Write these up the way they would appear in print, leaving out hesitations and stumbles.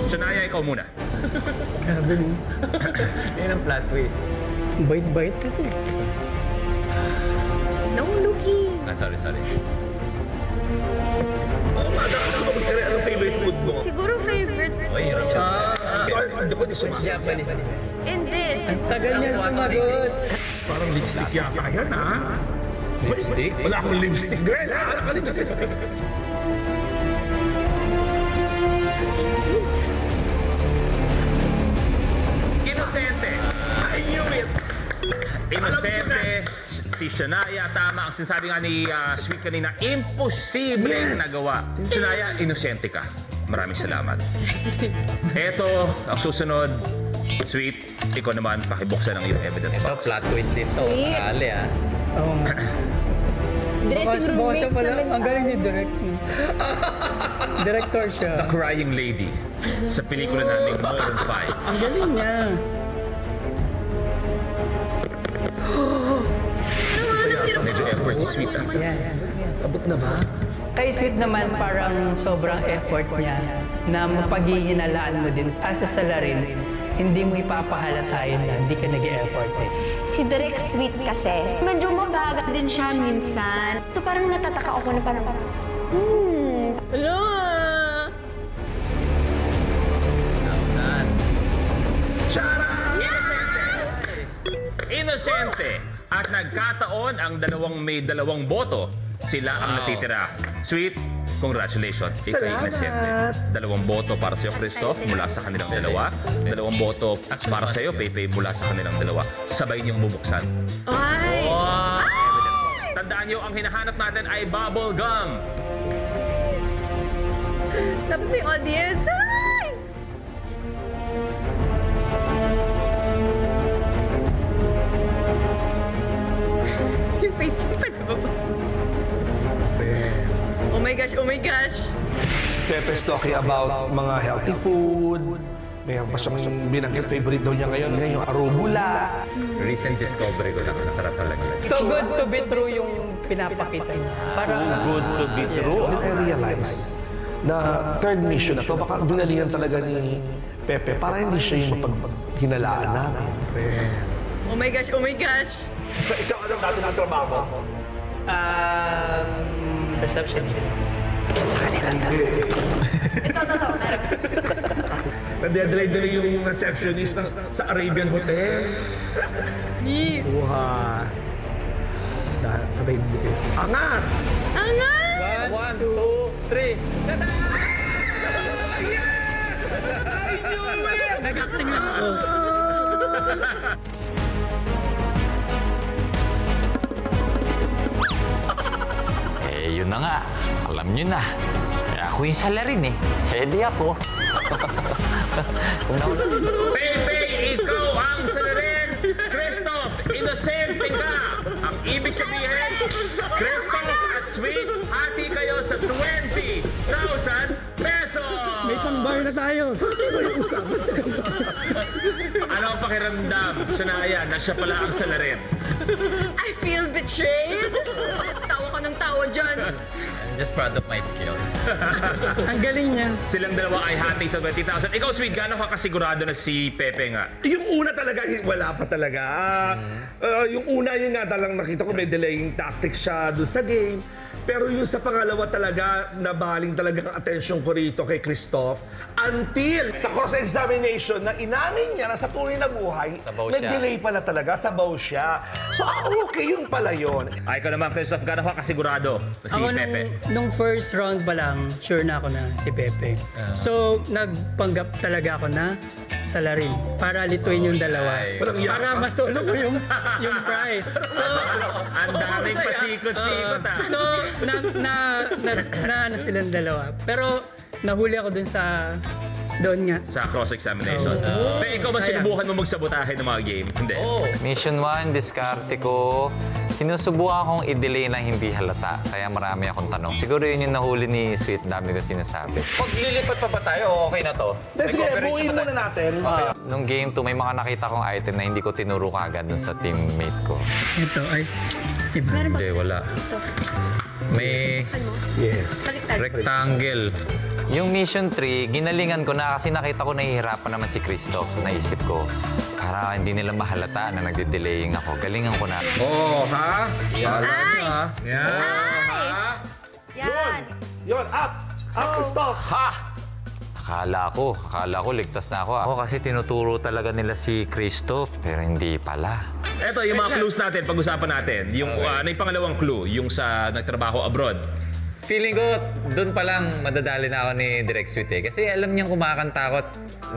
Shania, ikaw muna. Grabe mo. Yan ang flat twist. Bait-bait ka eh. No looking. Sorry. Oo nga, dapat sumagot ka rin. Anong favorite food mo? Siguro favorite. Oy, hirap siya. Hindi ko di sumasagot. Japanese. And this. Ang tagal niya sumagot. Parang lipstick yata yan, ha? Lipstick? Wala akong lipstick, girl. Wala ka lipstick. Inosente. I knew it. Inosente. Si Shania, tama ang sinasabi nga ni Sweet kanina, imposibleng nagawa. Shania, inosente ka. Maraming salamat. Eto, ang susunod, Sweet, ikaw naman, pakibuksan ang iyong evidence Ito, box. flat twist dito. Sakali ah. Oo nga. Dressing room Baka siya mates pala, namin. ang galing ni Direct. Director siya. The Crying Lady sa pelikula naming Maroon 5. Ang galing niya. Medyo effort si Sweet, ha? Yeah. Abot na ba? Kay Sweet naman parang sobrang effort niya na mapaghihinalaan mo din as a salarin. Hindi mo ipapahalata yun na hindi ka nag-e-effort eh. Si Direk Sweet kasi, medyo mabagal din siya minsan. So parang natataka ako na parang, ala. Inosente! At nagkataon ang may dalawang boto. Sila ang natitira. Sweet, congratulations. Ikaw inosente. 2 boto para sa'yo, Christoph, mula sa kanilang dalawa. 2 boto para sa'yo, Pepe, mula sa kanilang dalawa. Sabay niyong bubuksan. Ay! Evidence box. Tandaan niyo, ang hinahanap natin ay bubble gum. Dapat may audience. Ay! Yung face niya pa ba? Oh my gosh, oh my gosh. Pepe's talking about mga healthy food. Mayroon pa siyang binanggit favorite daw niya ngayon yung arugula. Recent discovery ko lang. Ang sarap talaga. Too good to be true yung pinapakita niya. Parang Good to be true. Then I realize na third mission na to, baka binalingan talaga ni Pepe para hindi siya yung mapaghinalaan natin. Oh my gosh, oh my gosh. So, ikaw anong natin ang trabaho? receptionist. Nade-delay yung receptionist sa Arabian Hotel. Uha. Sabay hindi kayo. Angat! Angat! 1, 2, 3. Tada! Nag-acting lang ako. Yun na nga. Alam nyo na. Ako yung salarin eh. Di ako. Pepe, ikaw ang salarin! Christoph, inosente ka! Ang ibig sabihin, Christoph at Sweet, hati kayo sa 20,000 pesos! May pang-bar na tayo. Ano ang pakiramdam, Shania, na siya pala ang salarin? I feel betrayed. Tawa ko ng tawa dyan. I'm just proud of my skills. Ang galing niya. Silang dalawa ay hati sa 20,000. Ikaw, Sweet, gano'n ka kasigurado na si Pepe nga? Yung una talaga, wala pa talaga. Yung una, yun nga talang nakita ko may delaying tactics siya doon sa game. Pero yung sa pangalawa talaga, nabaling talaga ang atensyon ko rito kay Christoph. Until sa cross-examination na inamin niya na sa tunay na buhay, Sabaw may siya. delay pala talaga, sabaw siya. So, okay yung pala yun. Ay, ikaw naman, Christoph, gano'n ka kasigurado na si Ako Pepe? nung first round pa lang, sure na ako na si Pepe. So, nagpanggap talaga ako na salarin para lituin yung dalawa. Para masolo ko yung prize. So, Ang daming pasikot-sikot, ah. so na ano silang dalawa. Pero nahuli ako dun sa doon nga. Sa cross-examination. Pero ikaw ba sinubukan mo magsabotahe ng mga game? Hindi. Mission 1, diskarte ko. Sinusubukan akong i-delay na hindi halata. Kaya marami akong tanong. Siguro yun yung nahuli ni Sweet. Dami ko sinasabi. Pag lilipat pa ba tayo, okay na to? Sige, buuin muna natin. Nung game 2, may mga nakita kong item na hindi ko tinuro kaagad dun sa teammate ko. Ito ay iba. Hindi, wala. May Yes. Baliktad. rectangle. Yung Mission 3, ginalingan ko na kasi nakita ko nahihirapan naman si Christoph. Naisip ko, para hindi nila mahalata na nagde-delaying ako. Galingan ko na. Oh, ha? Yan. Ay! Yan. Ay! Ha? Yan! Yun, up! Up, stop! Ha! Akala ko ligtas na ako. Ako kasi tinuturo talaga nila si Christoph, pero hindi pala. Eto, yung mga clues natin, pag-usapan natin. Yung, ano yung pangalawang clue? Yung sa nagtrabaho abroad. Feeling ko, doon pa lang madadali na ako ni Direk Sweet eh. Kasi alam niyang kumakanta ako.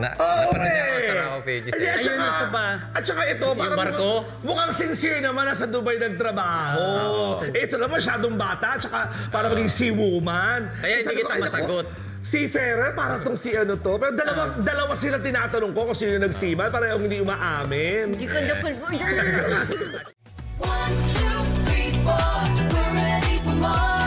Napanood niya ako sa Rao Pages eh. At saka, isa pa. at saka ito, parang barko? mukhang sincere naman nasa Dubai nagtrabaho. Ito lang masyadong bata, at saka parang maging seawoman. Kaya hindi Sabi kita ko, ay, naku, masagot. Seafarer, parang tong si ano to. Pero dalawa sila tinatanong ko kung sino yung nagseaman, parang hindi umaamin. Hindi ka na convert. 1, 2, 3, 4, we're ready for more.